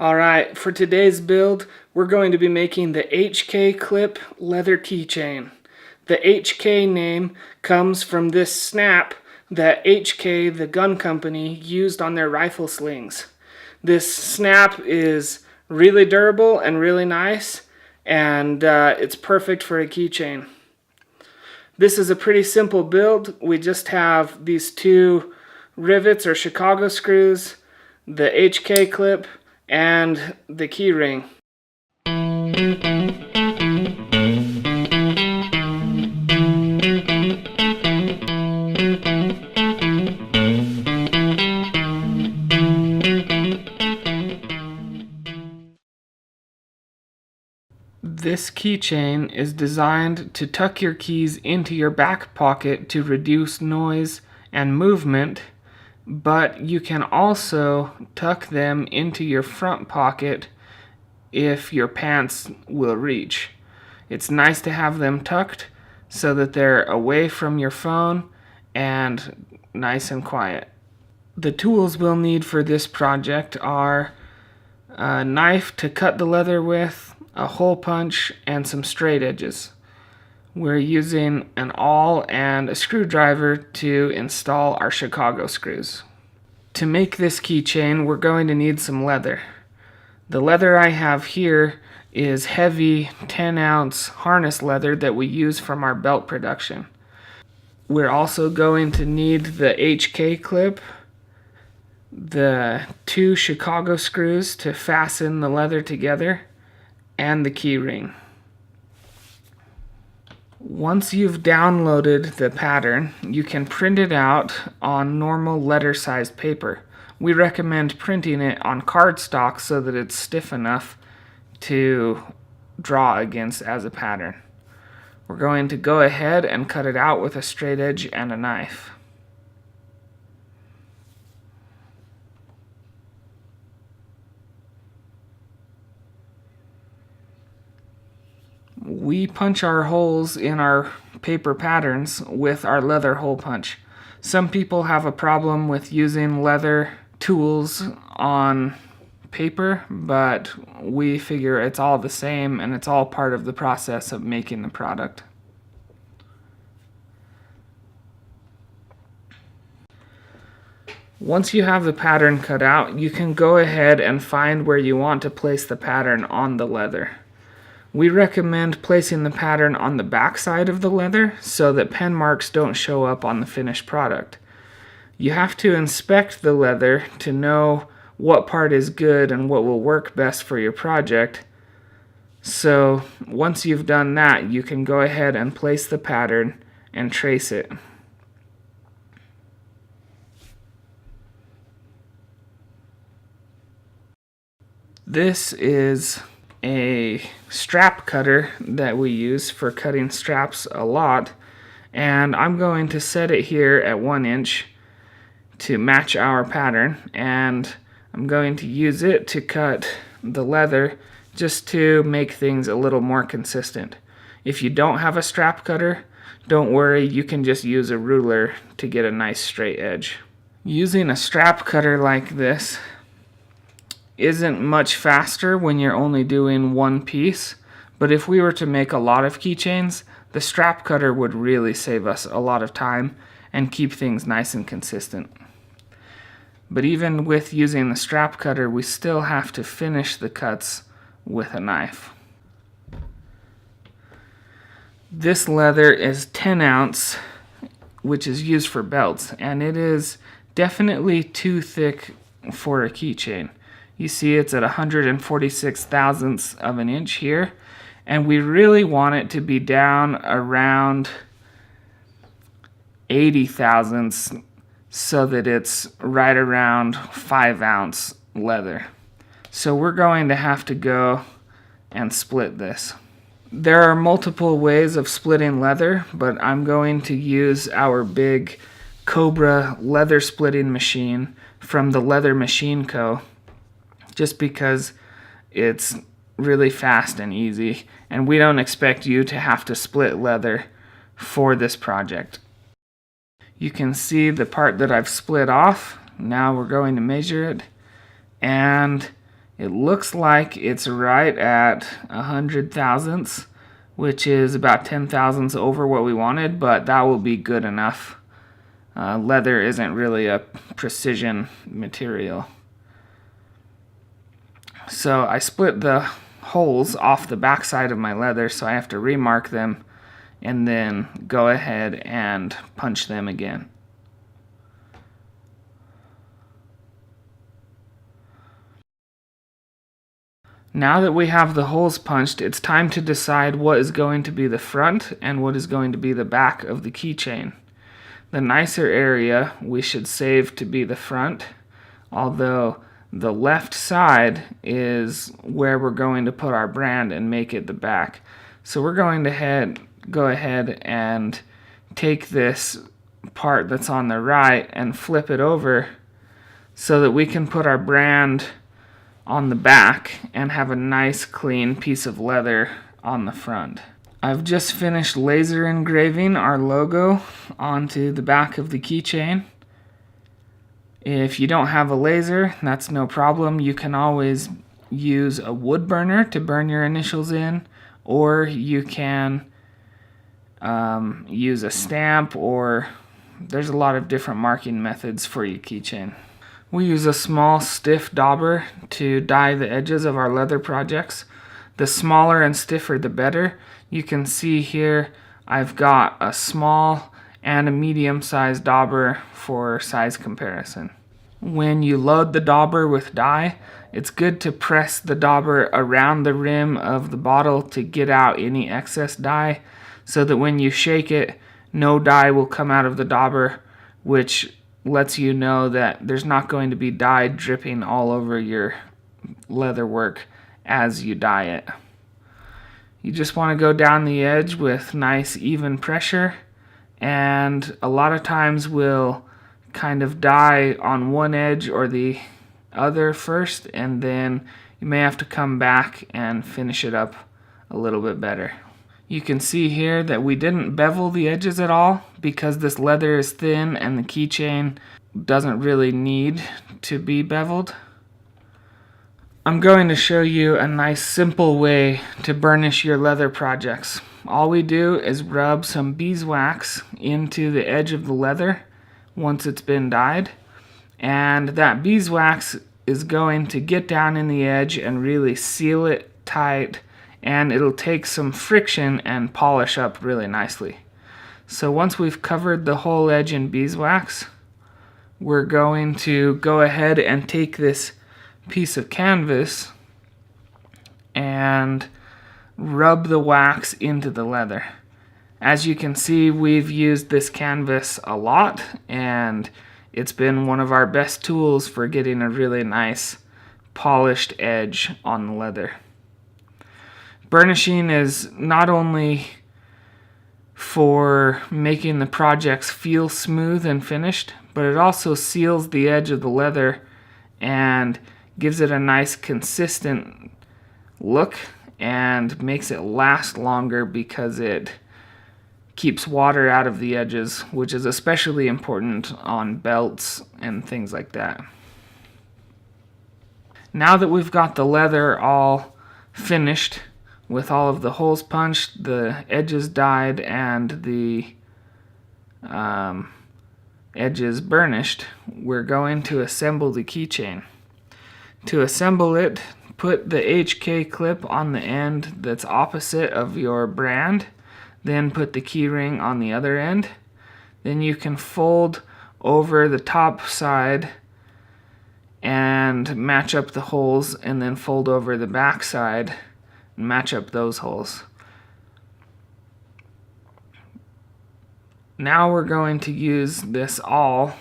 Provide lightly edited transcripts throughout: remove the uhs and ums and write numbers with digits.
Alright, for today's build, we're going to be making the HK clip leather keychain. The HK name comes from this snap that HK, the gun company, used on their rifle slings. This snap is really durable and really nice, and it's perfect for a keychain. This is a pretty simple build. We just have these two rivets or Chicago screws, the HK clip, and the key ring. This keychain is designed to tuck your keys into your back pocket to reduce noise and movement, but you can also tuck them into your front pocket if your pants will reach. It's nice to have them tucked so that they're away from your phone and nice and quiet. The tools we'll need for this project are a knife to cut the leather with, a hole punch, and some straight edges. We're using an awl and a screwdriver to install our Chicago screws. To make this keychain, we're going to need some leather. The leather I have here is heavy 10-ounce harness leather that we use from our belt production. We're also going to need the HK clip, the two Chicago screws to fasten the leather together, and the key ring. Once you've downloaded the pattern, you can print it out on normal letter-sized paper. We recommend printing it on cardstock so that it's stiff enough to draw against as a pattern. We're going to go ahead and cut it out with a straight edge and a knife. We punch our holes in our paper patterns with our leather hole punch. Some people have a problem with using leather tools on paper, but we figure it's all the same and it's all part of the process of making the product. Once you have the pattern cut out, you can go ahead and find where you want to place the pattern on the leather. We recommend placing the pattern on the back side of the leather so that pen marks don't show up on the finished product. You have to inspect the leather to know what part is good and what will work best for your project. So once you've done that, you can go ahead and place the pattern and trace it. This is a strap cutter that we use for cutting straps a lot, and I'm going to set it here at 1 inch to match our pattern, and I'm going to use it to cut the leather just to make things a little more consistent. If you don't have a strap cutter, don't worry, you can just use a ruler to get a nice straight edge. Using a strap cutter like this isn't much faster when you're only doing one piece, but if we were to make a lot of keychains, the strap cutter would really save us a lot of time and keep things nice and consistent. But even with using the strap cutter, we still have to finish the cuts with a knife. This leather is 10 ounce, which is used for belts, and it is definitely too thick for a keychain. You see it's at 146 thousandths of an inch here, and we really want it to be down around 80 thousandths so that it's right around 5 ounce leather. So we're going to have to go and split this. There are multiple ways of splitting leather, but I'm going to use our big Cobra leather splitting machine from the Leather Machine Co. just because it's really fast and easy, and we don't expect you to have to split leather for this project. You can see the part that I've split off. Now we're going to measure it, and It looks like it's right at 100 thousandths, which is about 10 thousandths over what we wanted, but that will be good enough. Leather isn't really a precision material. So I split the holes off the back side of my leather, so I have to remark them and then go ahead and punch them again. Now that we have the holes punched, it's time to decide what is going to be the front and what is going to be the back of the keychain. The nicer area we should save to be the front, although the left side is where we're going to put our brand and make it the back. So we're going to go ahead and take this part that's on the right and flip it over so that we can put our brand on the back and have a nice clean piece of leather on the front. I've just finished laser engraving our logo onto the back of the keychain. If you don't have a laser, that's no problem. You can always use a wood burner to burn your initials in, or you can use a stamp, or there's a lot of different marking methods for your keychain. We use a small stiff dauber to die the edges of our leather projects. The smaller and stiffer the better. You can see here I've got a small and a medium-sized dauber for size comparison. When you load the dauber with dye, it's good to press the dauber around the rim of the bottle to get out any excess dye, so that when you shake it, no dye will come out of the dauber, which lets you know that there's not going to be dye dripping all over your leather work as you dye it. You just want to go down the edge with nice even pressure, and a lot of times we'll kind of dye on one edge or the other first, and then you may have to come back and finish it up a little bit better. You can see here that we didn't bevel the edges at all because this leather is thin and the keychain doesn't really need to be beveled. I'm going to show you a nice simple way to burnish your leather projects. All we do is rub some beeswax into the edge of the leather once it's been dyed, and that beeswax is going to get down in the edge and really seal it tight, and it'll take some friction and polish up really nicely. So once we've covered the whole edge in beeswax, we're going to go ahead and take this piece of canvas and rub the wax into the leather. As you can see, we've used this canvas a lot, and it's been one of our best tools for getting a really nice polished edge on the leather. Burnishing is not only for making the projects feel smooth and finished, but it also seals the edge of the leather and gives it a nice consistent look and makes it last longer because it keeps water out of the edges, which is especially important on belts and things like that. Now that we've got the leather all finished with all of the holes punched, the edges dyed, and the edges burnished, we're going to assemble the keychain. To assemble it, put the HK clip on the end that's opposite of your brand, then put the key ring on the other end. Then you can fold over the top side and match up the holes, and then fold over the back side and match up those holes. Now we're going to use this awl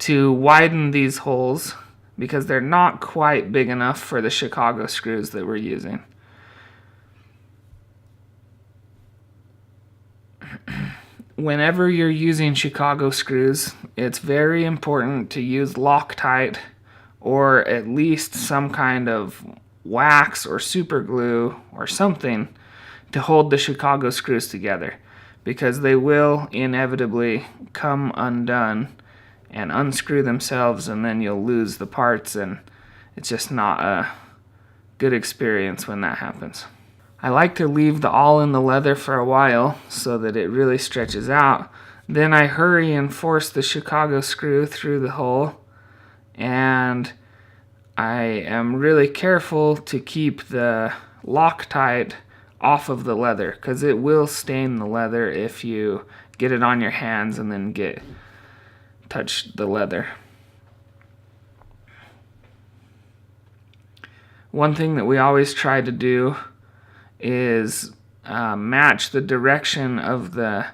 to widen these holes because they're not quite big enough for the Chicago screws that we're using. Whenever you're using Chicago screws, it's very important to use Loctite or at least some kind of wax or super glue or something to hold the Chicago screws together, because they will inevitably come undone and unscrew themselves, and then you'll lose the parts, and it's just not good experience when that happens. I like to leave the awl in the leather for a while so that it really stretches out. Then I hurry and force the Chicago screw through the hole, and I am really careful to keep the Loctite off of the leather, because it will stain the leather if you get it on your hands and then touch the leather. One thing that we always try to do is match the direction of the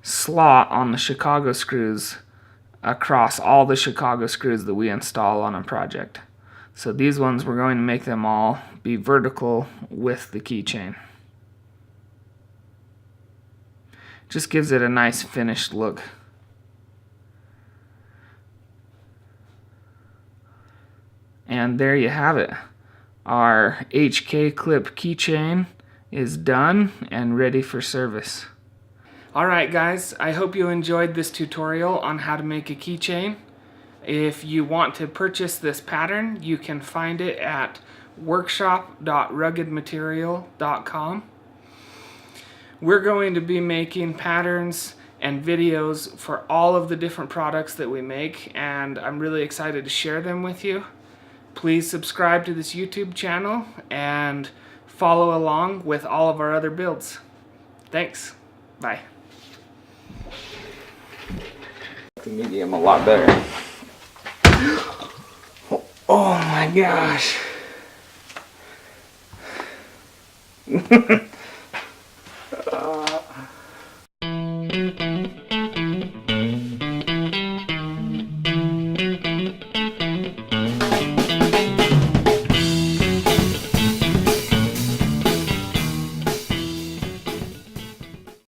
slot on the Chicago screws across all the Chicago screws that we install on a project. So these ones, we're going to make them all be vertical with the keychain. Just gives it a nice finished look. And there you have it. Our HK clip keychain is done and ready for service. Alright guys, I hope you enjoyed this tutorial on how to make a keychain. If you want to purchase this pattern, you can find it at workshop.ruggedmaterial.com. We're going to be making patterns and videos for all of the different products that we make, and I'm really excited to share them with you. Please subscribe to this YouTube channel and follow along with all of our other builds. Thanks. Bye. The medium a lot better. Oh my gosh.